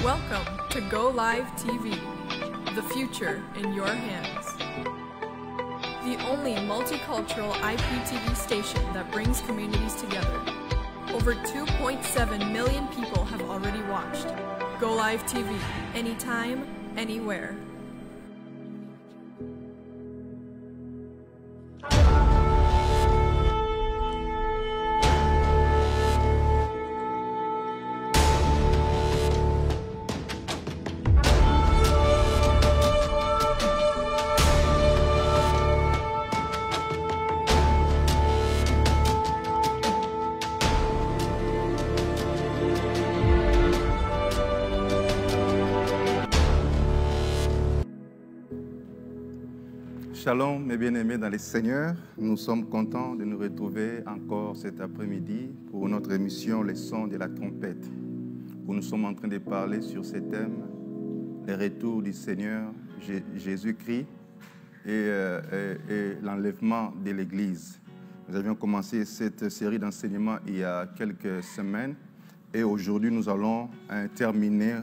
Welcome to Go Live TV, the future in your hands. The only multicultural IPTV station that brings communities together. Over 2.7 million people have already watched. Go Live TV, anytime, anywhere. Shalom, mes bien-aimés dans les Seigneurs. Nous sommes contents de nous retrouver encore cet après-midi pour notre émission Les Sons de la Trompette, où nous sommes en train de parler sur ce thème, le retour du Seigneur Jésus-Christ et l'enlèvement de l'Église. Nous avions commencé cette série d'enseignements il y a quelques semaines et aujourd'hui nous allons terminer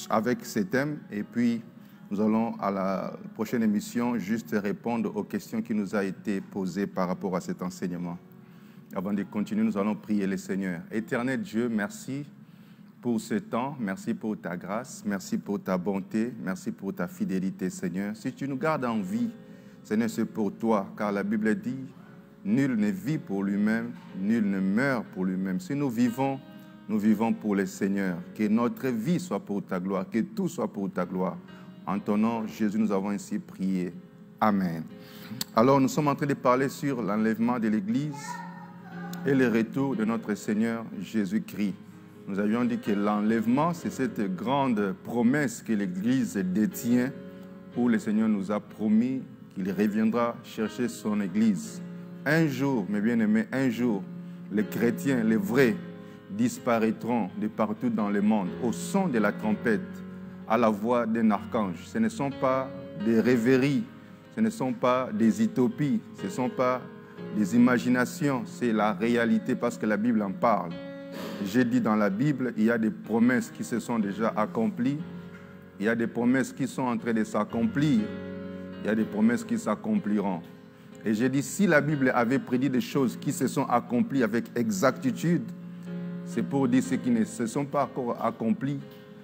avec ce thème et puis nous allons, à la prochaine émission, juste répondre aux questions qui nous ont été posées par rapport à cet enseignement. Avant de continuer, nous allons prier le Seigneur. Éternel Dieu, merci pour ce temps, merci pour ta grâce, merci pour ta bonté, merci pour ta fidélité, Seigneur. Si tu nous gardes en vie, Seigneur, c'est pour toi, car la Bible dit, nul ne vit pour lui-même, nul ne meurt pour lui-même. Si nous vivons pour le Seigneur. Que notre vie soit pour ta gloire, que tout soit pour ta gloire. En ton nom, Jésus, nous avons ainsi prié. Amen. Alors, nous sommes en train de parler sur l'enlèvement de l'Église et le retour de notre Seigneur Jésus-Christ. Nous avions dit que l'enlèvement, c'est cette grande promesse que l'Église détient, où le Seigneur nous a promis qu'il reviendra chercher son Église. Un jour, mes bien-aimés, un jour, les chrétiens, les vrais, disparaîtront de partout dans le monde au son de la trompette, à la voix d'un archange. Ce ne sont pas des rêveries, ce ne sont pas des utopies, ce ne sont pas des imaginations, c'est la réalité parce que la Bible en parle. J'ai dit dans la Bible, il y a des promesses qui se sont déjà accomplies, il y a des promesses qui sont en train de s'accomplir, il y a des promesses qui s'accompliront. Et j'ai dit, si la Bible avait prédit des choses qui se sont accomplies avec exactitude, c'est pour dire ce qui ne se sont pas encore accomplis,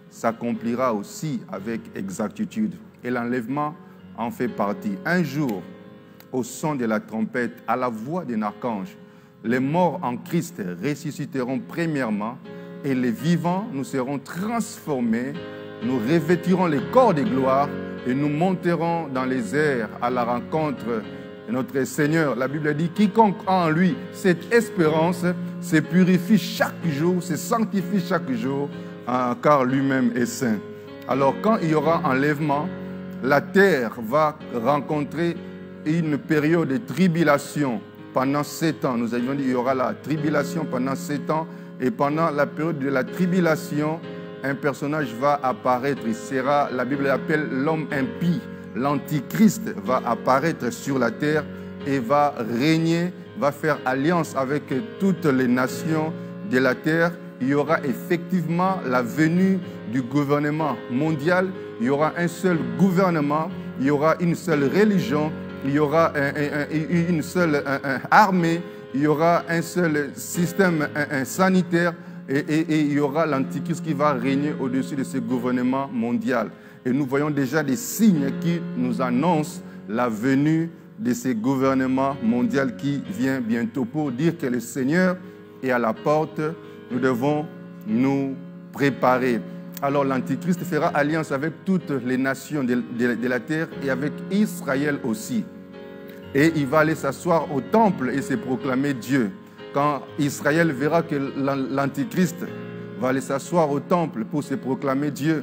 s'accomplira aussi avec exactitude. Et l'enlèvement en fait partie. Un jour, au son de la trompette, à la voix d'un archange, les morts en Christ ressusciteront premièrement et les vivants, nous serons transformés, nous revêtirons les corps de gloire et nous monterons dans les airs à la rencontre de notre Seigneur. La Bible dit, quiconque a en lui cette espérance se purifie chaque jour, se sanctifie chaque jour, car lui-même est saint. Alors quand il y aura enlèvement, la terre va rencontrer une période de tribulation pendant 7 ans. Nous avions dit qu'il y aura la tribulation pendant 7 ans et pendant la période de la tribulation, un personnage va apparaître. Il sera, la Bible l'appelle l'homme impie. L'antichrist va apparaître sur la terre et va régner, va faire alliance avec toutes les nations de la terre. Il y aura effectivement la venue du gouvernement mondial. Il y aura un seul gouvernement, il y aura une seule religion, il y aura une seule armée, il y aura un seul système sanitaire et il y aura l'antichrist qui va régner au-dessus de ce gouvernement mondial. Et nous voyons déjà des signes qui nous annoncent la venue de ce gouvernement mondial qui vient bientôt pour dire que le Seigneur est à la porte. Nous devons nous préparer. Alors l'Antichrist fera alliance avec toutes les nations de la terre et avec Israël aussi. Et il va aller s'asseoir au temple et se proclamer Dieu. Quand Israël verra que l'Antichrist va aller s'asseoir au temple pour se proclamer Dieu,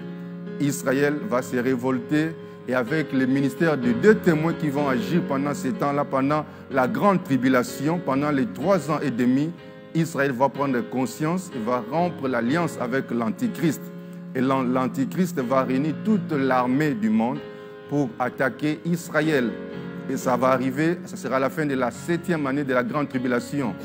Israël va se révolter et avec le ministère de 2 témoins qui vont agir pendant ces temps-là, pendant la grande tribulation, pendant les 3 ans et demi, Israël va prendre conscience et va rompre l'alliance avec l'Antichrist. Et l'Antichrist va réunir toute l'armée du monde pour attaquer Israël. Et ça va arriver, ça sera la fin de la 7e année de la grande tribulation.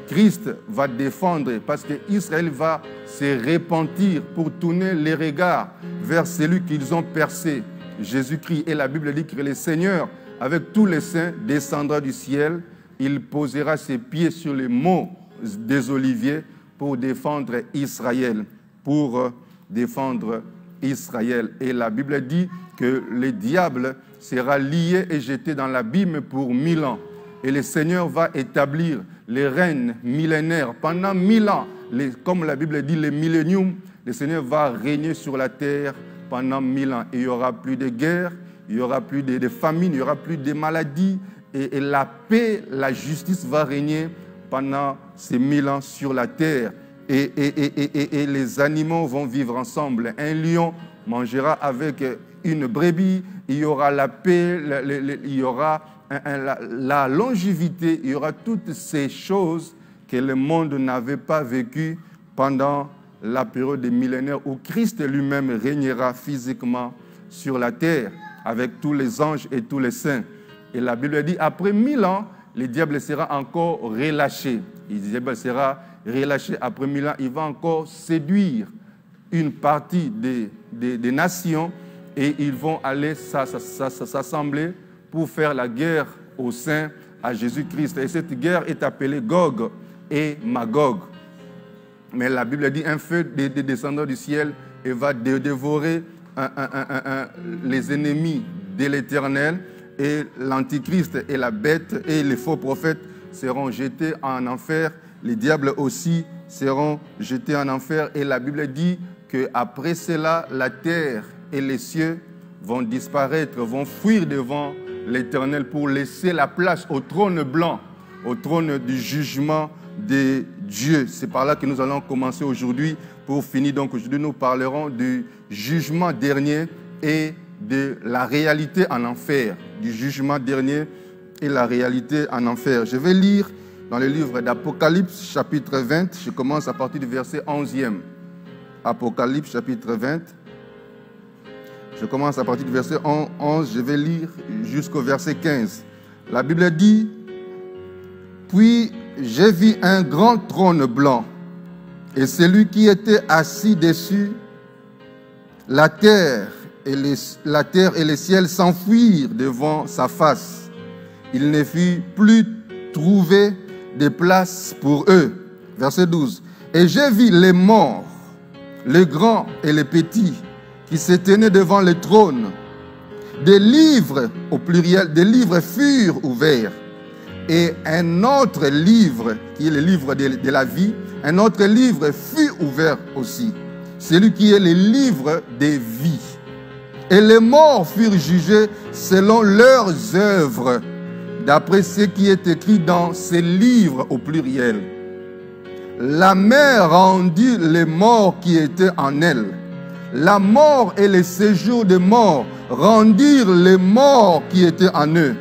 Christ va défendre parce qu'Israël va se repentir, pour tourner les regards vers celui qu'ils ont percé, Jésus-Christ. Et la Bible dit que le Seigneur, avec tous les saints, descendra du ciel. Il posera ses pieds sur les monts des Oliviers pour défendre Israël. Pour défendre Israël. Et la Bible dit que le diable sera lié et jeté dans l'abîme pour 1000 ans. Et le Seigneur va établir les règnes millénaires pendant 1000 ans. Comme la Bible dit, le millénium, le Seigneur va régner sur la terre pendant 1000 ans. Et il n'y aura plus de guerre, il n'y aura plus de famine, il n'y aura plus de maladies. Et la paix, la justice va régner pendant ces 1000 ans sur la terre. Et les animaux vont vivre ensemble. Un lion mangera avec une brebis. Il y aura la paix, il y aura la longévité. Il y aura toutes ces choses que le monde n'avait pas vécues pendant la période des millénaires où Christ lui-même régnera physiquement sur la terre avec tous les anges et tous les saints. Et la Bible dit, après 1000 ans, le diable sera encore relâché. Le diable sera relâché après 1000 ans. Il va encore séduire une partie des nations et ils vont aller s'assembler pour faire la guerre aux saints, à Jésus-Christ. Et cette guerre est appelée Gog et Magog. Mais la Bible dit, un feu descendant du ciel et va dévorer les ennemis de l'Éternel. Et l'Antichrist et la bête et les faux prophètes seront jetés en enfer. Les diables aussi seront jetés en enfer. Et la Bible dit qu'après cela, la terre et les cieux vont disparaître, vont fuir devant l'Éternel pour laisser la place au trône blanc, au trône du jugement de Dieu. C'est par là que nous allons commencer aujourd'hui. Pour finir, donc aujourd'hui, nous parlerons du jugement dernier et de la réalité en enfer, du jugement dernier et la réalité en enfer. Je vais lire dans le livre d'Apocalypse, chapitre 20. Je commence à partir du verset 11e. Apocalypse, chapitre 20. Je commence à partir du verset 11. Je vais lire jusqu'au verset 15. La Bible dit, « Puis j'ai vu un grand trône blanc, et celui qui était assis dessus, la terre et les ciels s'enfuirent devant sa face. Il ne fut plus trouvé de place pour eux. » Verset 12. « Et j'ai vu les morts, les grands et les petits, qui se tenaient devant le trône. Des livres, au pluriel, des livres furent ouverts. Et un autre livre, qui est le livre de la vie, un autre livre fut ouvert aussi. Celui qui est le livre des vies. Et les morts furent jugés selon leurs œuvres, d'après ce qui est écrit dans ces livres au pluriel. La mer rendit les morts qui étaient en elle. La mort et le séjour des morts rendirent les morts qui étaient en eux.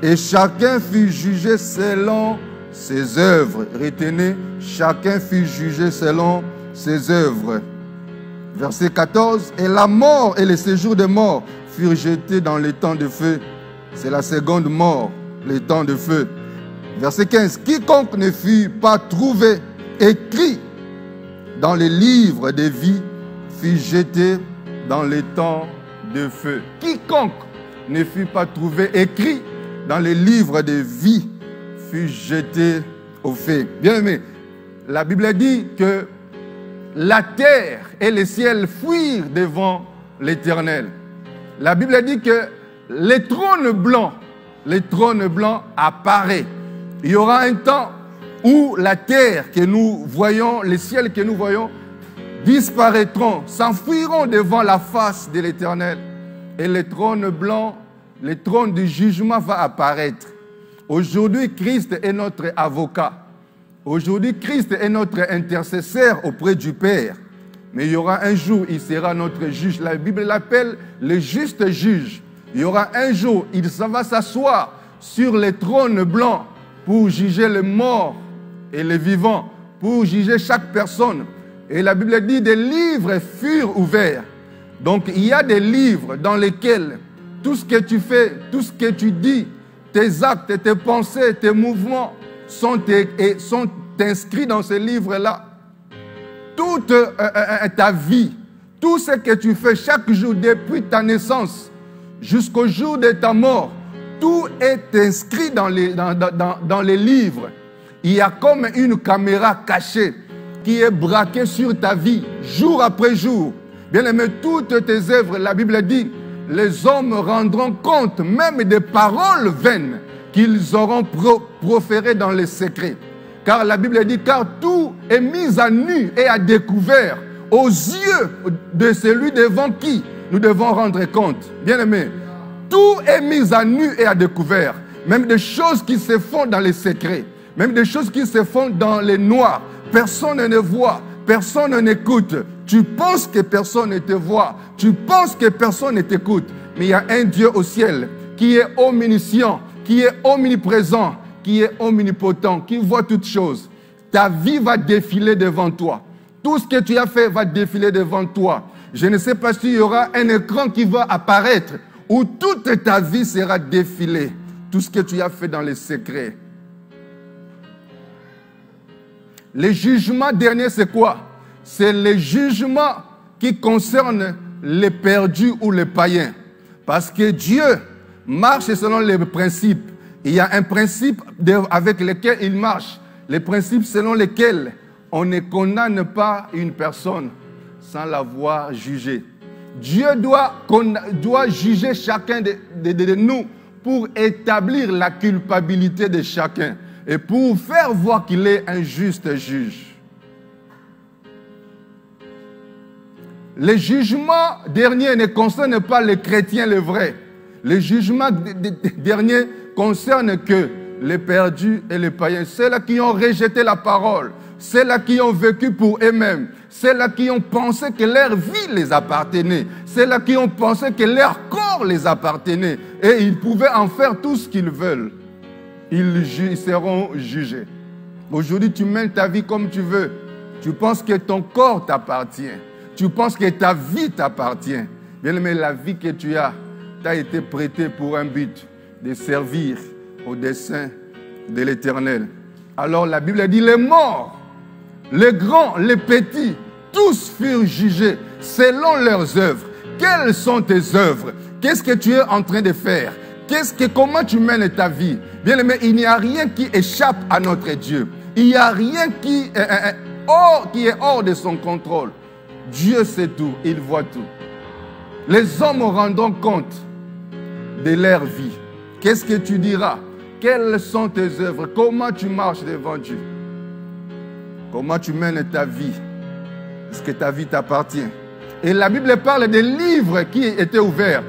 Et chacun fut jugé selon ses œuvres. Retenez, chacun fut jugé selon ses œuvres. Verset 14. Et la mort et le séjour des morts furent jetés dans les temps de feu. C'est la seconde mort, les temps de feu. Verset 15. Quiconque ne fut pas trouvé écrit dans les livres des vies fut jeté dans les temps de feu. Quiconque ne fut pas trouvé écrit dans les livres des vies fut jeté au feu. Bien aimé, la Bible dit que la terre et le ciel fuirent devant l'Éternel. La Bible dit que le trône blanc apparaît. Il y aura un temps où la terre que nous voyons, le ciel que nous voyons, disparaîtront, s'enfuiront devant la face de l'Éternel. Et le trône blanc, le trône du jugement va apparaître. Aujourd'hui, Christ est notre avocat. Aujourd'hui, Christ est notre intercesseur auprès du Père. Mais il y aura un jour, il sera notre juge. La Bible l'appelle le juste juge. Il y aura un jour, il va s'asseoir sur le trône blanc pour juger les morts et les vivants, pour juger chaque personne. Et la Bible dit des livres furent ouverts. Donc il y a des livres dans lesquels tout ce que tu fais, tout ce que tu dis, tes actes, tes pensées, tes mouvements sont inscrits dans ces livres-là. toute ta vie, tout ce que tu fais chaque jour depuis ta naissance jusqu'au jour de ta mort, tout est inscrit dans les livres. Il y a comme une caméra cachée qui est braquée sur ta vie, jour après jour. Bien aimé, toutes tes œuvres, la Bible dit, les hommes rendront compte même des paroles vaines qu'ils auront proférées dans les secrets. Car la Bible dit, car tout est mis à nu et à découvert aux yeux de celui devant qui nous devons rendre compte. Bien aimé, tout est mis à nu et à découvert. Même des choses qui se font dans les secrets. Même des choses qui se font dans les noirs. Personne ne voit, personne n'écoute. Tu penses que personne ne te voit. Tu penses que personne ne t'écoute. Mais il y a un Dieu au ciel qui est omniscient, qui est omniprésent, qui est omnipotent, qui voit toutes choses. Ta vie va défiler devant toi. Tout ce que tu as fait va défiler devant toi. Je ne sais pas s'il y aura un écran qui va apparaître où toute ta vie sera défilée. Tout ce que tu as fait dans les secrets. Les jugements derniers, c'est quoi? C'est les jugements qui concernent les perdus ou les païens. Parce que Dieu marche selon les principes. Il y a un principe avec lequel il marche. Les principes selon lesquels on ne condamne pas une personne sans l'avoir jugée. Dieu doit juger chacun de nous pour établir la culpabilité de chacun et pour faire voir qu'il est un juste juge. Les jugements derniers ne concernent pas les chrétiens, les vrais. Les jugements derniers concernent que les perdus et les païens, ceux-là qui ont rejeté la parole, ceux-là qui ont vécu pour eux-mêmes, ceux-là qui ont pensé que leur vie les appartenait, ceux-là qui ont pensé que leur corps les appartenait et ils pouvaient en faire tout ce qu'ils veulent. Ils seront jugés. Aujourd'hui, tu mènes ta vie comme tu veux. Tu penses que ton corps t'appartient. Tu penses que ta vie t'appartient. Bien aimé, la vie que tu as t'a été prêtée pour un but, de servir au dessein de l'Éternel. Alors la Bible dit, les morts, les grands, les petits, tous furent jugés selon leurs œuvres. Quelles sont tes œuvres? Qu'est-ce que tu es en train de faire? Comment tu mènes ta vie? Bien aimé, il n'y a rien qui échappe à notre Dieu. Il n'y a rien qui est hors de son contrôle. Dieu sait tout, il voit tout. Les hommes rendront compte de leur vie. Qu'est-ce que tu diras? Quelles sont tes œuvres? Comment tu marches devant Dieu? Comment tu mènes ta vie? Est-ce que ta vie t'appartient? Et la Bible parle des livres qui étaient ouverts.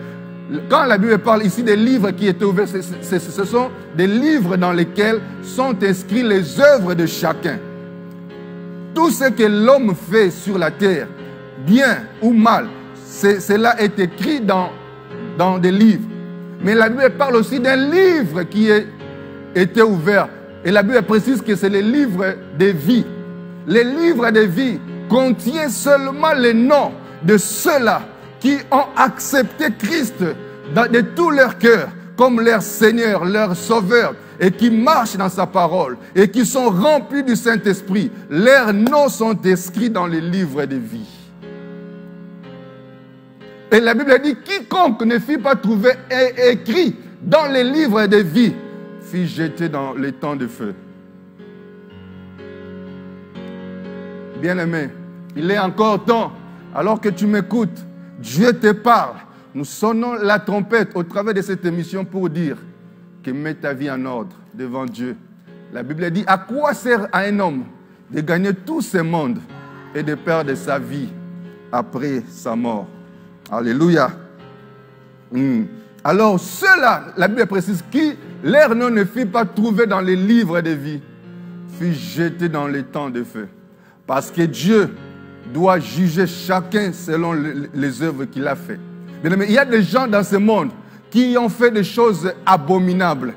Quand la Bible parle ici des livres qui étaient ouverts, ce sont des livres dans lesquels sont inscrits les œuvres de chacun. Tout ce que l'homme fait sur la terre, bien ou mal, cela est écrit dans des livres. Mais la Bible parle aussi d'un livre qui était ouvert. Et la Bible précise que c'est les livres de vie. Les livres de vie contiennent seulement les noms de ceux-là qui ont accepté Christ de tout leur cœur comme leur Seigneur, leur Sauveur, et qui marchent dans sa parole, et qui sont remplis du Saint-Esprit. Leurs noms sont inscrits dans les livres de vie. Et la Bible dit, quiconque ne fut pas trouvé et écrit dans les livres de vie, fut jeté dans les temps de feu. Bien-aimé, il est encore temps, alors que tu m'écoutes, Dieu te parle. Nous sonnons la trompette au travers de cette émission pour dire que mets ta vie en ordre devant Dieu. La Bible dit, à quoi sert à un homme de gagner tout ce monde et de perdre sa vie après sa mort? Alléluia. Alors ceux-là, la Bible précise, qui leur nom ne fut pas trouvé dans les livres de vie, fut jeté dans les temps de feu. Parce que Dieu doit juger chacun selon les œuvres qu'il a faites. Mais il y a des gens dans ce monde qui ont fait des choses abominables.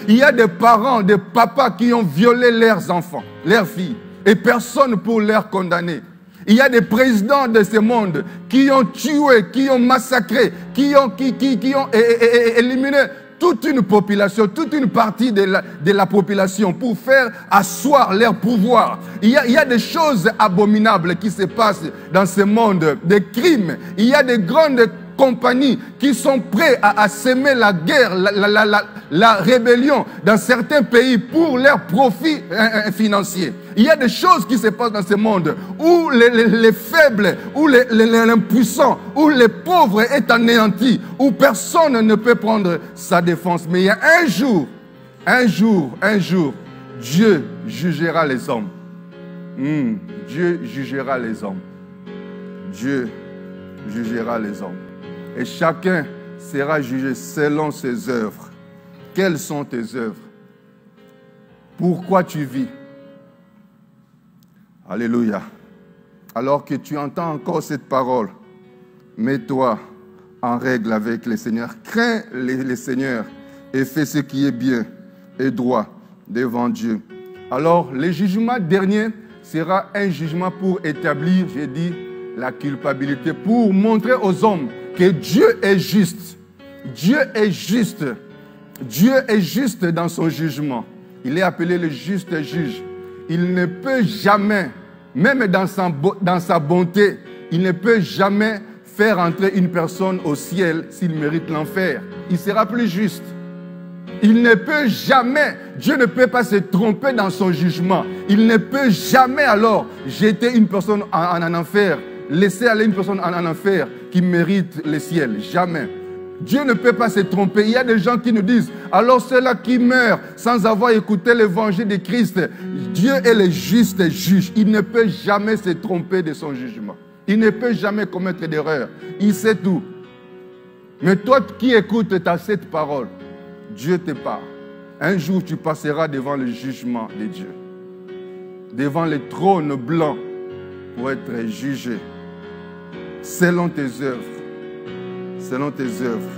Il y a des parents, des papas qui ont violé leurs enfants, leurs filles, et personne pour les condamner. Il y a des présidents de ce monde qui ont tué, qui ont massacré, qui ont éliminé toute une population, toute une partie de la population pour faire asseoir leur pouvoir. Il y a des choses abominables qui se passent dans ce monde, des crimes. Il y a des grandes compagnies qui sont prêtes à semer la guerre, la rébellion dans certains pays pour leurs profits financiers. Il y a des choses qui se passent dans ce monde où les faibles, où les impuissants, où les pauvres est anéanti, où personne ne peut prendre sa défense. Mais il y a un jour, Dieu jugera les hommes. Dieu jugera les hommes. Dieu jugera les hommes. Et chacun sera jugé selon ses œuvres. Quelles sont tes œuvres? Pourquoi tu vis? Alléluia. Alors que tu entends encore cette parole, mets-toi en règle avec le Seigneur. Crains le Seigneur et fais ce qui est bien et droit devant Dieu. Alors, le jugement dernier sera un jugement pour établir, j'ai dit, la culpabilité, pour montrer aux hommes que Dieu est juste. Dieu est juste. Dieu est juste dans son jugement. Il est appelé le juste juge. Il ne peut jamais, même dans sa bonté, il ne peut jamais faire entrer une personne au ciel s'il mérite l'enfer. Il sera plus juste. Il ne peut jamais, Dieu ne peut pas se tromper dans son jugement. Il ne peut jamais alors jeter une personne en enfer, laisser aller une personne en enfer qui mérite le ciel. Jamais. Dieu ne peut pas se tromper. Il y a des gens qui nous disent, alors ceux-là qui meurent sans avoir écouté l'évangile de Christ, Dieu est le juste juge. Il ne peut jamais se tromper de son jugement. Il ne peut jamais commettre d'erreur. Il sait tout. Mais toi qui écoutes cette parole, Dieu te parle. Un jour, tu passeras devant le jugement de Dieu. Devant le trône blanc pour être jugé. Selon tes œuvres. Selon tes œuvres.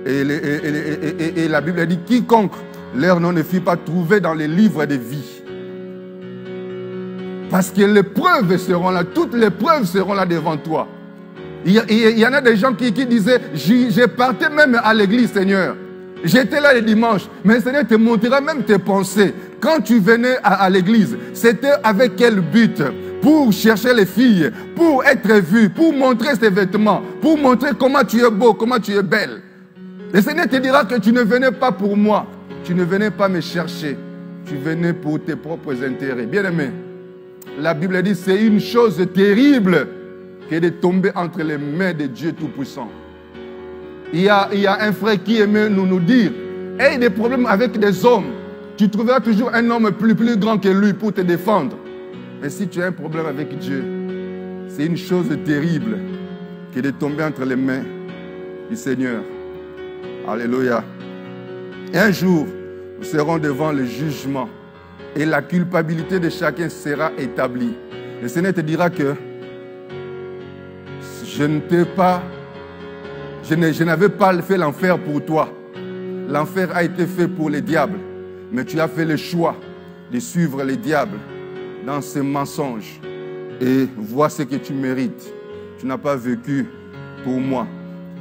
Et la Bible dit, quiconque leur nom ne fut pas trouvé dans les livres de vie. Parce que les preuves seront là. Toutes les preuves seront là devant toi. Il y en a des gens qui disaient, j'ai parti même à l'église, Seigneur. J'étais là le dimanche, mais le Seigneur te montrera même tes pensées. Quand tu venais à l'église, c'était avec quel but? Pour chercher les filles, pour être vu, pour montrer ses vêtements, pour montrer comment tu es beau, comment tu es belle. Le Seigneur te dira que tu ne venais pas pour moi, tu ne venais pas me chercher, tu venais pour tes propres intérêts. Bien-aimé, la Bible dit c'est une chose terrible que de tomber entre les mains de Dieu Tout-Puissant. Il y a un frère qui aimait nous dire, aie des problèmes avec des hommes, tu trouveras toujours un homme plus grand que lui pour te défendre. Mais si tu as un problème avec Dieu, c'est une chose terrible que de tomber entre les mains du Seigneur. Alléluia. Et un jour, nous serons devant le jugement et la culpabilité de chacun sera établie. Le Seigneur te dira que je n'avais pas fait l'enfer pour toi. L'enfer a été fait pour les diables. Mais tu as fait le choix de suivre les diables dans ces mensonges. Et vois ce que tu mérites. Tu n'as pas vécu pour moi.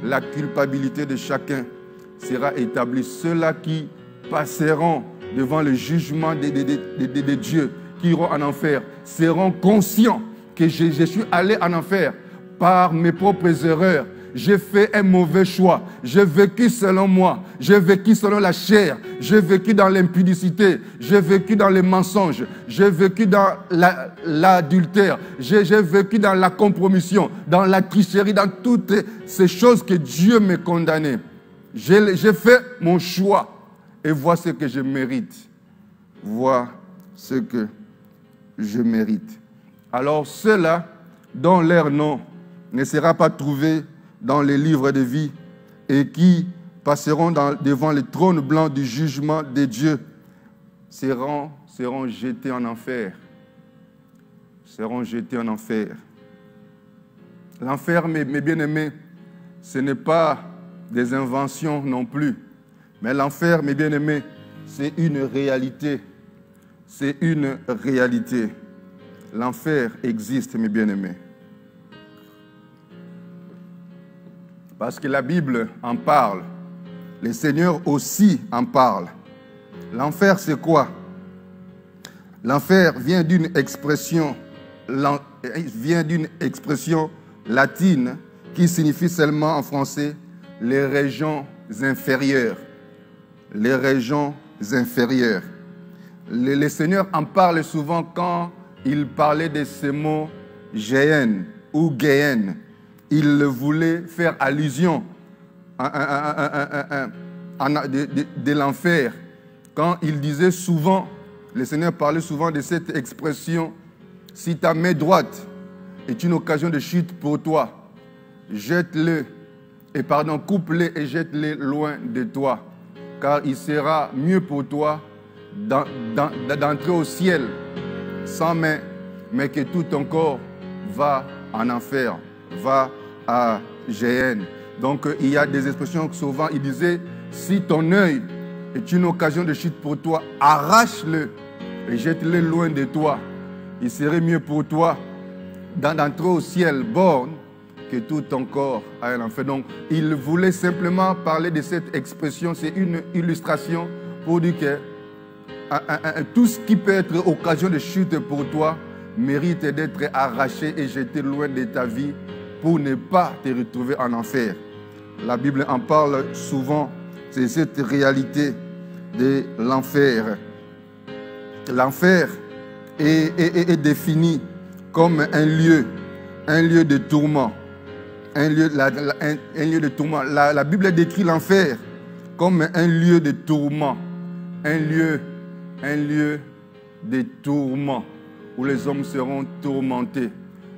La culpabilité de chacun sera établie. Ceux-là qui passeront devant le jugement de Dieu, qui iront en enfer, seront conscients que je suis allé en enfer par mes propres erreurs. J'ai fait un mauvais choix. J'ai vécu selon moi. J'ai vécu selon la chair. J'ai vécu dans l'impudicité. J'ai vécu dans les mensonges. J'ai vécu dans l'adultère. J'ai vécu dans la compromission, dans la tricherie, dans toutes ces choses que Dieu me condamnait. J'ai fait mon choix. Et vois ce que je mérite. Vois ce que je mérite. Alors ceux-là, dont leur nom ne sera pas trouvé dans les livres de vie et qui passeront devant le trône blanc du jugement de Dieu seront jetés en enfer. Seront jetés en enfer. L'enfer, mes bien-aimés, ce n'est pas des inventions non plus. Mais l'enfer, mes bien-aimés, c'est une réalité. C'est une réalité. L'enfer existe, mes bien-aimés. Parce que la Bible en parle. le Seigneur aussi en parle. L'enfer, c'est quoi? L'enfer vient d'une expression latine qui signifie seulement en français les régions inférieures. Les régions inférieures. Le Seigneur en parle souvent quand il parlait de ce mot Géhenne ou Géhenne. Il voulait faire allusion de l'enfer. Quand il disait souvent, le Seigneur parlait souvent de cette expression, si ta main droite est une occasion de chute pour toi, coupe-le et jette-le loin de toi, car il sera mieux pour toi d'entrer au ciel sans main, mais que tout ton corps va en enfer, va à Géhenne. Donc il y a des expressions que souvent il disait, si ton œil est une occasion de chute pour toi, arrache-le et jette-le loin de toi. Il serait mieux pour toi d'entrer au ciel borne que tout ton corps à l'enfer. Donc il voulait simplement parler de cette expression, c'est une illustration pour dire que tout ce qui peut être occasion de chute pour toi mérite d'être arraché et jeté loin de ta vie pour ne pas te retrouver en enfer. La Bible en parle souvent, c'est cette réalité de l'enfer. L'enfer est défini comme un lieu de tourment. Un lieu de tourment. La Bible décrit l'enfer comme un lieu de tourment. Un lieu de tourment où les hommes seront tourmentés.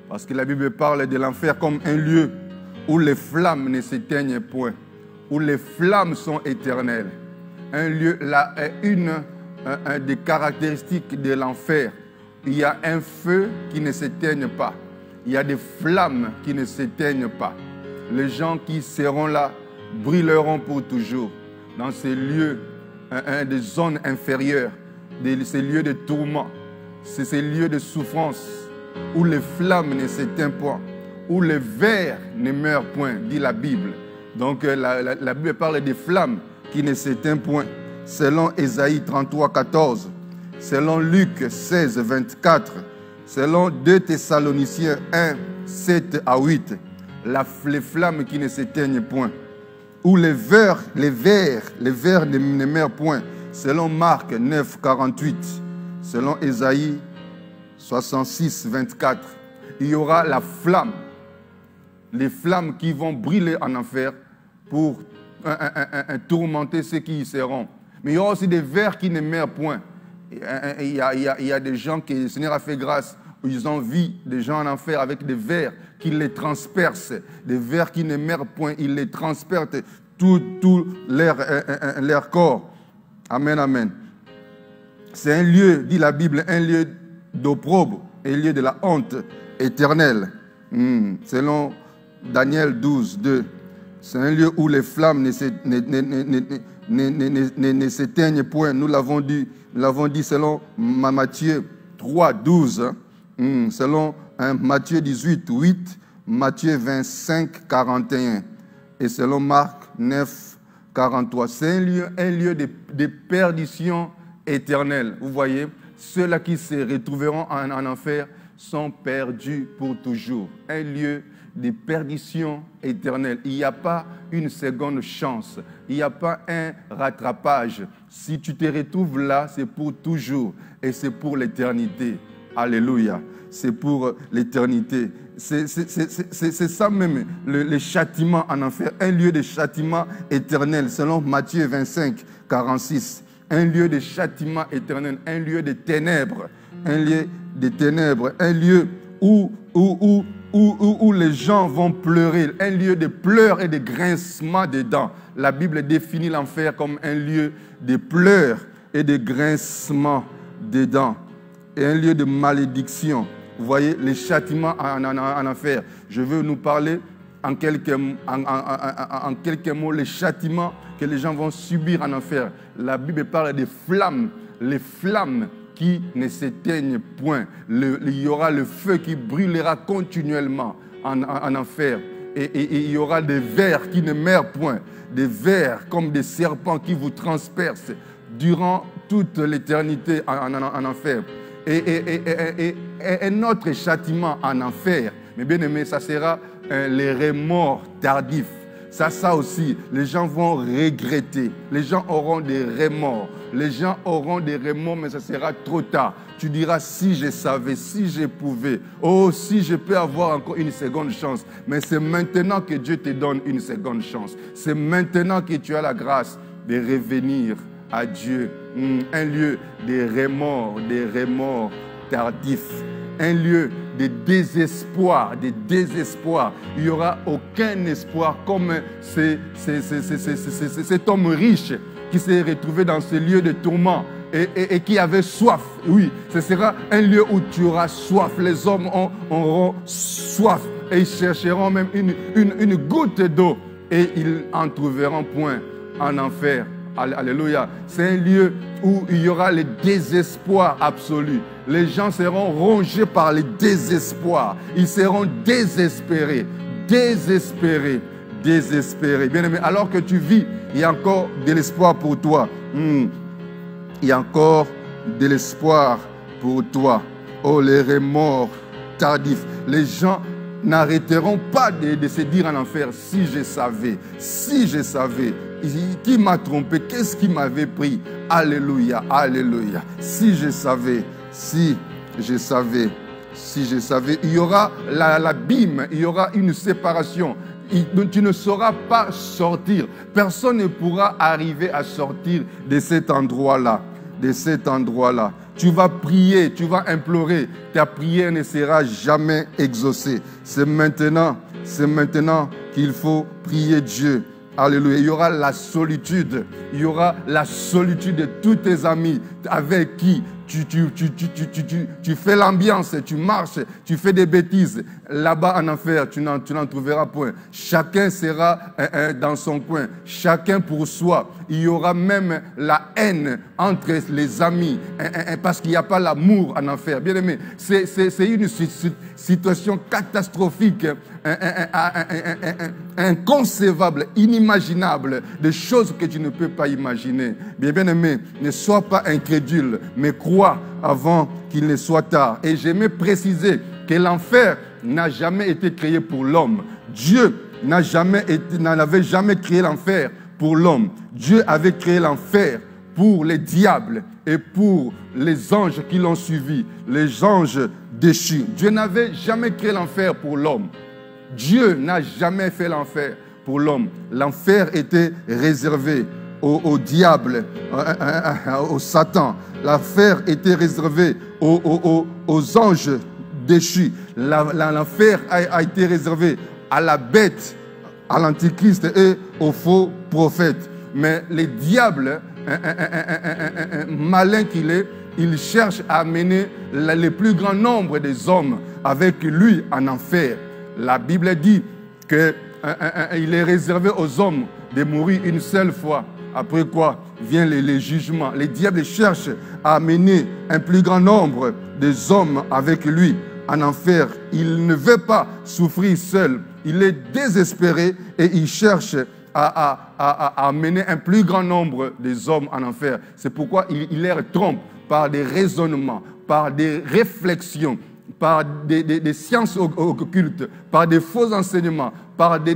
Parce que la Bible parle de l'enfer comme un lieu où les flammes ne s'éteignent point, où les flammes sont éternelles. Un lieu, là, une des caractéristiques de l'enfer. Il y a un feu qui ne s'éteigne pas. Il y a des flammes qui ne s'éteignent pas. Les gens qui seront là brûleront pour toujours dans ces lieux, des zones inférieures, ces lieux de tourment, ces lieux de souffrance où les flammes ne s'éteignent point, où le ver ne meurt point, dit la Bible. Donc la Bible parle des flammes qui ne s'éteignent point. Selon Ésaïe 33, 14, selon Luc 16, 24, selon 2 Thessaloniciens 1, 7 à 8, les flammes qui ne s'éteignent point, où les vers ne meurent point, selon Marc 9, 48, selon Ésaïe 66, 24, il y aura la flamme, les flammes qui vont brûler en enfer pour tourmenter ceux qui y seront. Mais il y aura aussi des vers qui ne meurent point. Il y a des gens que le Seigneur a fait grâce, où ils ont vu des gens en enfer avec des vers qui les transpercent, des vers qui ne meurent point, ils les transpercent tout leur corps. Amen, amen. C'est un lieu, dit la Bible, un lieu d'opprobre, un lieu de la honte éternelle. Selon Daniel 12, 2. C'est un lieu où les flammes ne s'éteignent point. Nous l'avons dit selon Matthieu 3, 12. Selon Matthieu 18, 8. Matthieu 25, 41. Et selon Marc 9, 43. C'est un lieu de perdition éternelle. Vous voyez, ceux-là qui se retrouveront en enfer sont perdus pour toujours. Un lieu de perdition éternelle. Il n'y a pas une seconde chance. Il n'y a pas un rattrapage. Si tu te retrouves là, c'est pour toujours. Et c'est pour l'éternité. Alléluia. C'est pour l'éternité. C'est ça même, le châtiment en enfer. Un lieu de châtiment éternel, selon Matthieu 25, 46. Un lieu de châtiment éternel. Un lieu de ténèbres. Un lieu de ténèbres. Un lieu où les gens vont pleurer, un lieu de pleurs et de grincement des dents. La Bible définit l'enfer comme un lieu de pleurs et de grincement des dents, et un lieu de malédiction. Vous voyez, les châtiments en enfer. Je veux nous parler en quelques mots, les châtiments que les gens vont subir en enfer. La Bible parle des flammes, les flammes qui ne s'éteignent point. Il y aura le feu qui brûlera continuellement en enfer. et il y aura des vers qui ne meurent point, des vers comme des serpents qui vous transpercent durant toute l'éternité en enfer. Et notre châtiment en enfer, mais bien aimé, ça sera les remords tardifs. Ça aussi, les gens vont regretter. Les gens auront des remords. Les gens auront des remords, mais ça sera trop tard. Tu diras, si je savais, si je pouvais, oh, si je peux avoir encore une seconde chance. Mais c'est maintenant que Dieu te donne une seconde chance. C'est maintenant que tu as la grâce de revenir à Dieu. Un lieu de remords tardifs. Un lieu de désespoir, Il n'y aura aucun espoir comme cet homme riche qui s'est retrouvé dans ce lieu de tourment et qui avait soif. Oui, ce sera un lieu où tu auras soif. Les hommes auront soif et ils chercheront même une goutte d'eau et ils en trouveront point en enfer. Alléluia. C'est un lieu où il y aura le désespoir absolu. Les gens seront rongés par le désespoir. Ils seront désespérés. Bien aimé, alors que tu vis, il y a encore de l'espoir pour toi. Il y a encore de l'espoir pour toi. Oh, les remords tardifs. Les gens n'arrêteront pas de se dire en enfer, si je savais. Qui m'a trompé? Qu'est-ce qui m'avait pris? Alléluia, alléluia. Si je savais, il y aura l'abîme, il y aura une séparation. Tu ne sauras pas sortir. Personne ne pourra arriver à sortir de cet endroit-là. Tu vas prier, tu vas implorer. Ta prière ne sera jamais exaucée. C'est maintenant qu'il faut prier Dieu. Alléluia. Il y aura la solitude. Il y aura la solitude de tous tes amis avec qui tu fais l'ambiance, tu marches, tu fais des bêtises. Là-bas en enfer, tu n'en trouveras point. Chacun sera dans son coin. Chacun pour soi. Il y aura même la haine entre les amis. Parce qu'il n'y a pas l'amour en enfer. Bien aimé, c'est une situation catastrophique. Inconcevable, inimaginable, des choses que tu ne peux pas imaginer. Bien aimé, ne sois pas incrédule, mais crois avant qu'il ne soit tard. Et j'aimais préciser que l'enfer n'a jamais été créé pour l'homme. Dieu n'avait jamais créé l'enfer pour l'homme. Dieu avait créé l'enfer pour les diables et pour les anges qui l'ont suivi, les anges déchus. Dieu n'avait jamais créé l'enfer pour l'homme. Dieu n'a jamais fait l'enfer pour l'homme. L'enfer était réservé au diable, au Satan. L'enfer était réservé aux anges déchus. L'enfer a été réservé à la bête, à l'antichrist et aux faux prophètes. Mais les diables, malin qu'il est, il cherche à amener le plus grand nombre des hommes avec lui en enfer. La Bible dit qu'il est réservé aux hommes de mourir une seule fois. Après quoi vient les jugements. Les diables cherchent à amener un plus grand nombre des hommes avec lui en enfer. Il ne veut pas souffrir seul. Il est désespéré et il cherche à amener un plus grand nombre des hommes en enfer. C'est pourquoi il les trompe par des raisonnements, par des réflexions, par des sciences occultes, par des faux enseignements, par des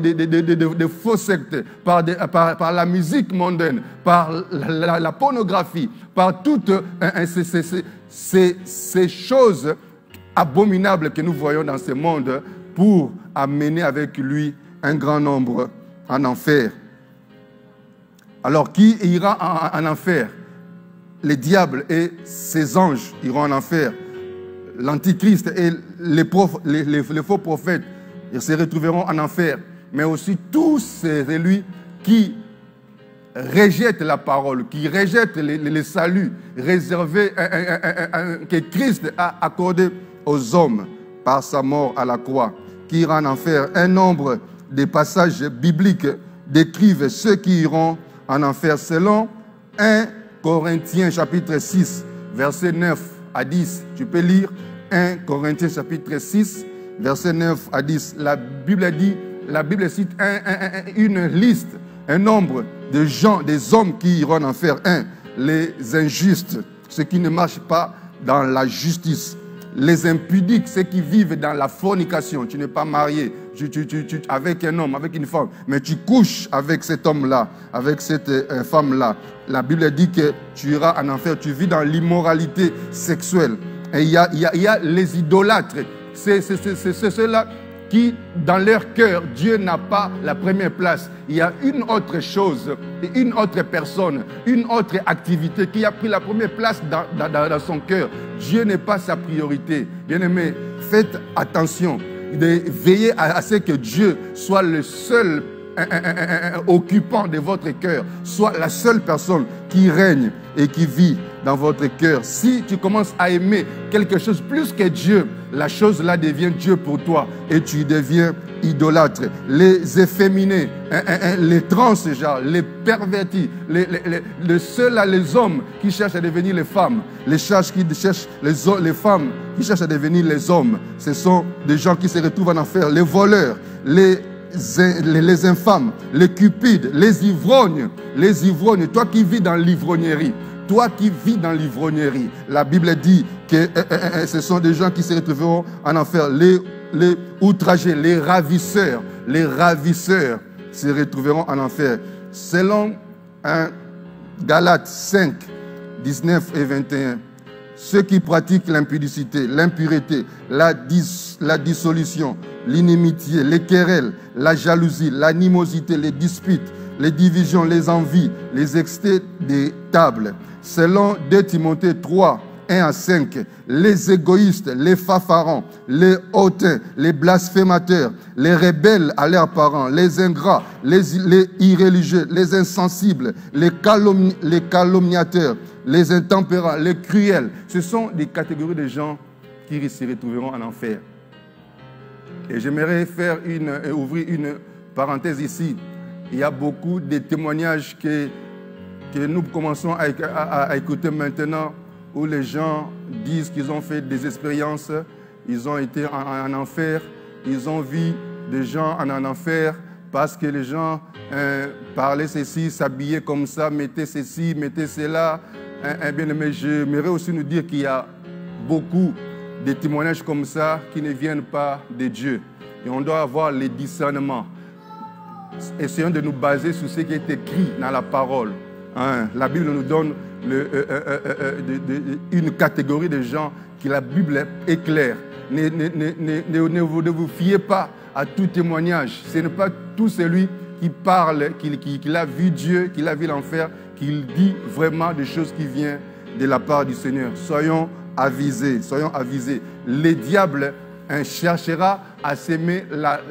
faux sectes, par la musique mondaine, par la pornographie, par toutes ces choses abominables que nous voyons dans ce monde pour amener avec lui un grand nombre en enfer. Alors qui ira en enfer? Les diables et ses anges iront en enfer. L'antichrist et les faux prophètes, ils se retrouveront en enfer. Mais aussi tous celui qui rejettent la parole, qui rejettent le salut réservé que Christ a accordé aux hommes par sa mort à la croix, qui ira en enfer. Un nombre de passages bibliques décrivent ceux qui iront en enfer selon 1 Corinthiens chapitre 6, versets 9 à 10. Tu peux lire 1 Corinthiens chapitre 6, versets 9 à 10. La Bible dit, la Bible cite une liste, un nombre de gens, des hommes qui iront en enfer. 1. Les injustes, ceux qui ne marchent pas dans la justice. Les impudiques, ceux qui vivent dans la fornication. Tu n'es pas marié avec un homme, avec une femme, mais tu couches avec cet homme-là, avec cette femme-là. La Bible dit que tu iras en enfer, tu vis dans l'immoralité sexuelle. Et il y a les idolâtres. C'est ceux-là qui, dans leur cœur, Dieu n'a pas la première place. Il y a une autre chose, une autre personne, une autre activité qui a pris la première place dans son cœur. Dieu n'est pas sa priorité. Bien-aimés, faites attention de veiller à ce que Dieu soit le seul occupant de votre cœur, soit la seule personne qui règne et qui vit dans votre cœur. Si tu commences à aimer quelque chose plus que Dieu, la chose là devient Dieu pour toi et tu deviens idolâtre. Les efféminés, les transgenres, les pervertis, les hommes qui cherchent à devenir les femmes, les femmes qui cherchent à devenir les hommes, ce sont des gens qui se retrouvent en enfer. Les voleurs, les infâmes, les cupides, les ivrognes, toi qui vis dans l'ivrognerie, la Bible dit que ce sont des gens qui se retrouveront en enfer. Les outragés, les ravisseurs se retrouveront en enfer. Selon Galates 5, 19 et 21, ceux qui pratiquent l'impudicité, l'impureté, la dissolution, l'inimitié, les querelles, la jalousie, l'animosité, les disputes, les divisions, les envies, les excès des tables. Selon 2 Timothée 3, 1 à 5, les égoïstes, les fanfarons, les hautains, les blasphémateurs, les rebelles à leurs parents, les ingrats, les irréligieux, les insensibles, les calomniateurs, les intempérants, les cruels. Ce sont des catégories de gens qui se retrouveront en enfer. Et j'aimerais ouvrir une parenthèse ici. Il y a beaucoup de témoignages que nous commençons à écouter maintenant, où les gens disent qu'ils ont fait des expériences, ils ont été en enfer, ils ont vu des gens en enfer parce que les gens parlaient ceci, s'habillaient comme ça, mettaient ceci, mettaient cela. Mais j'aimerais aussi nous dire qu'il y a beaucoup de témoignages comme ça qui ne viennent pas de Dieu. Et on doit avoir les discernements. Essayons de nous baser sur ce qui est écrit dans la parole. La Bible nous donne une catégorie de gens que la Bible éclaire. Ne vous fiez pas à tout témoignage. Ce n'est pas tout celui qui parle, qu'il a vu Dieu, qu'il a vu l'enfer, qu'il dit vraiment des choses qui viennent de la part du Seigneur. Soyons avisés, soyons avisés. Le diable cherchera à s'aimer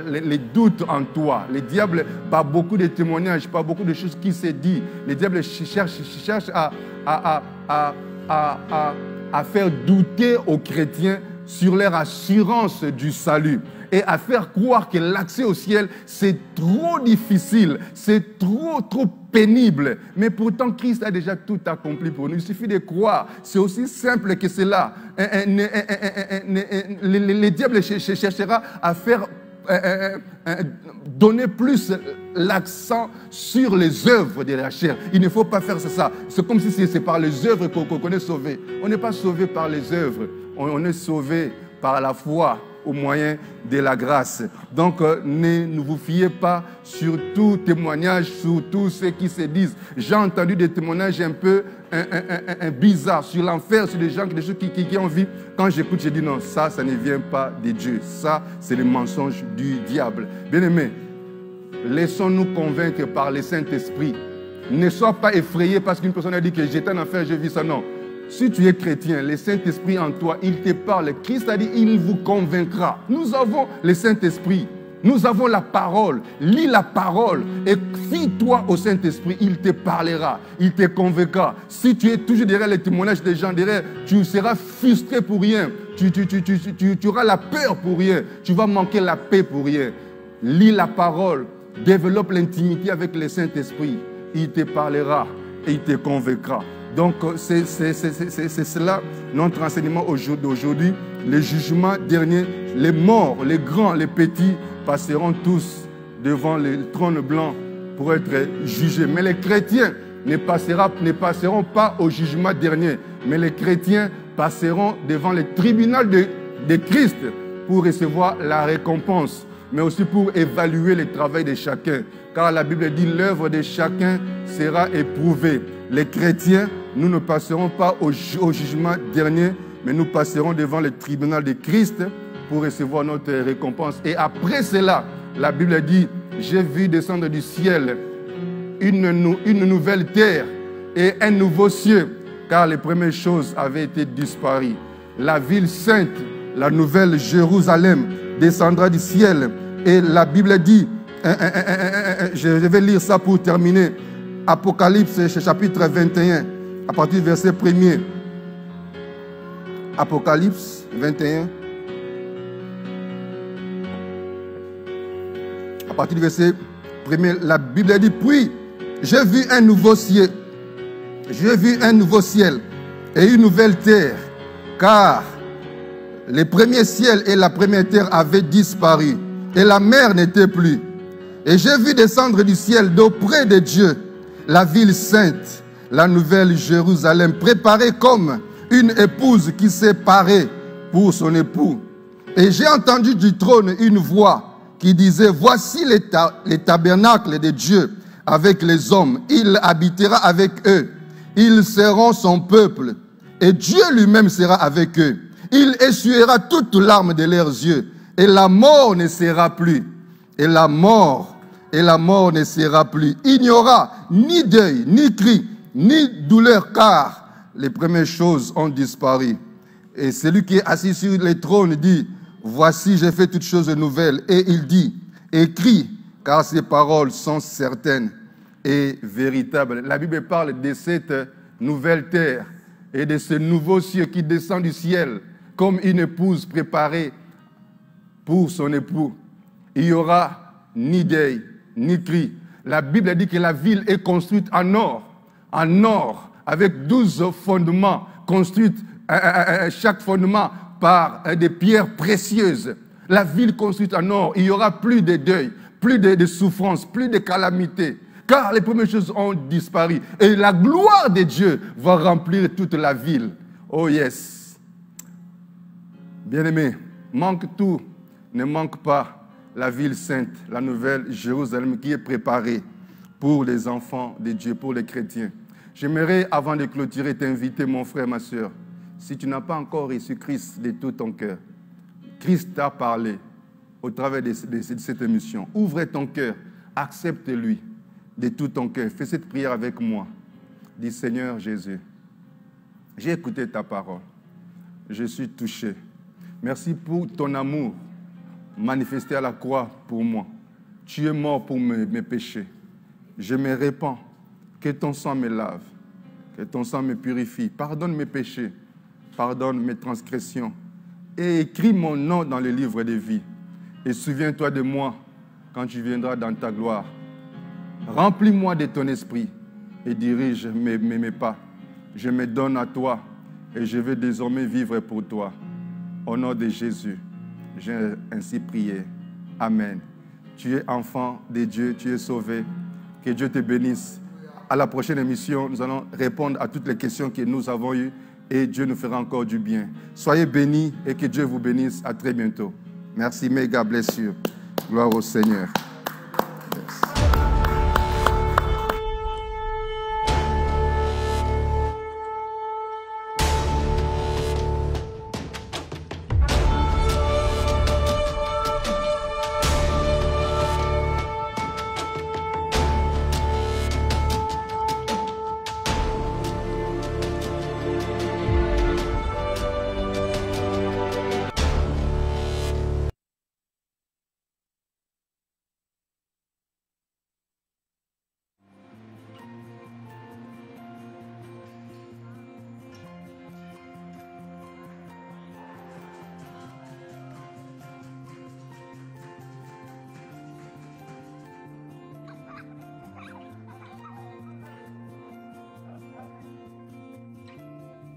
les doutes en toi. Le diable, par beaucoup de témoignages, par beaucoup de choses qui se disent, le diable cherche à faire douter aux chrétiens sur leur assurance du salut et à faire croire que l'accès au ciel, c'est trop difficile, c'est trop pénible. Mais pourtant, Christ a déjà tout accompli pour nous. Il suffit de croire. C'est aussi simple que cela. Le diable cherchera à faire donner plus l'accent sur les œuvres de la chair. Il ne faut pas faire ça. C'est comme si c'est par les œuvres qu'on est sauvé. On n'est pas sauvé par les œuvres. On est sauvé par la foi au moyen de la grâce. Donc, ne vous fiez pas sur tout témoignage, sur tout ce qui se disent. J'ai entendu des témoignages un peu bizarres sur l'enfer, sur des gens qui ont vu. Quand j'écoute, je dis non, ça ne vient pas de Dieu. Ça, c'est le mensonge du diable. Bien-aimés, laissons-nous convaincre par le Saint-Esprit. Ne sois pas effrayé parce qu'une personne a dit que j'étais en enfer, j'ai vu ça. Non. Si tu es chrétien, le Saint-Esprit en toi, il te parle. Christ a dit, il vous convaincra. Nous avons le Saint-Esprit. Nous avons la parole. Lis la parole et fie-toi au Saint-Esprit. Il te parlera. Il te convaincra. Si tu es toujours derrière les témoignages des gens, derrière, tu seras frustré pour rien. Tu auras la peur pour rien. Tu vas manquer la paix pour rien. Lis la parole. Développe l'intimité avec le Saint-Esprit. Il te parlera et il te convaincra. Donc, c'est cela notre enseignement d'aujourd'hui. Le jugement dernier, les morts, les grands, les petits passeront tous devant le trône blanc pour être jugés. Mais les chrétiens ne passeront pas au jugement dernier. Mais les chrétiens passeront devant le tribunal de Christ pour recevoir la récompense, mais aussi pour évaluer le travail de chacun. Car la Bible dit l'œuvre de chacun sera éprouvée. Les chrétiens, nous ne passerons pas au jugement dernier, mais nous passerons devant le tribunal de Christ pour recevoir notre récompense. Et après cela, la Bible dit, j'ai vu descendre du ciel une nouvelle terre et un nouveau ciel, car les premières choses avaient été disparues. La ville sainte, la nouvelle Jérusalem, descendra du ciel. Et la Bible dit, je vais lire ça pour terminer, Apocalypse chapitre 21, à partir du verset 1er. Apocalypse 21, à partir du verset 1er, la Bible dit, puis j'ai vu un nouveau ciel. J'ai vu un nouveau ciel et une nouvelle terre, car les premiers ciels et la première terre avaient disparu, et la mer n'était plus. Et j'ai vu descendre du ciel d'auprès de Dieu la ville sainte, la nouvelle Jérusalem, préparée comme une épouse qui s'est parée pour son époux. Et j'ai entendu du trône une voix qui disait, voici les tabernacles de Dieu avec les hommes. Il habitera avec eux. Ils seront son peuple. Et Dieu lui-même sera avec eux. Il essuiera toutes larmes de leurs yeux. Et la mort ne sera plus. Et la mort ne sera plus. Il n'y aura ni deuil, ni cri, ni douleur, car les premières choses ont disparu. Et celui qui est assis sur le trône dit, voici, j'ai fait toutes choses nouvelles. Et il dit, écris, car ces paroles sont certaines et véritables. La Bible parle de cette nouvelle terre et de ce nouveau ciel qui descend du ciel comme une épouse préparée pour son époux. Il n'y aura ni deuil, ni cri. La Bible dit que la ville est construite en or, avec 12 fondements, construite chaque fondement par des pierres précieuses. La ville construite en or, il n'y aura plus de deuil, plus de souffrance, plus de calamité, car les premières choses ont disparu. Et la gloire de Dieu va remplir toute la ville. Oh yes. Bien-aimés, tout ne manque pas la ville sainte, la nouvelle Jérusalem qui est préparée pour les enfants de Dieu, pour les chrétiens. J'aimerais, avant de clôturer, t'inviter, mon frère, ma soeur, si tu n'as pas encore reçu Christ de tout ton cœur, Christ t'a parlé au travers de cette émission. Ouvre ton cœur, accepte-lui de tout ton cœur. Fais cette prière avec moi. Dis, Seigneur Jésus, j'ai écouté ta parole. Je suis touché. Merci pour ton amour manifesté à la croix pour moi. Tu es mort pour mes péchés. Je me répands. Que ton sang me lave. Que ton sang me purifie. Pardonne mes péchés. Pardonne mes transgressions. Et écris mon nom dans le livre de vie. Et souviens-toi de moi quand tu viendras dans ta gloire. Remplis-moi de ton esprit et dirige mes pas. Je me donne à toi et je vais désormais vivre pour toi. Au nom de Jésus, j'ai ainsi prié. Amen. Tu es enfant de Dieu, tu es sauvé. Que Dieu te bénisse. À la prochaine émission, nous allons répondre à toutes les questions que nous avons eues et Dieu nous fera encore du bien. Soyez bénis et que Dieu vous bénisse. À très bientôt. Merci, méga blessure. Gloire au Seigneur. Yes.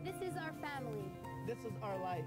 This is our family. This is our life.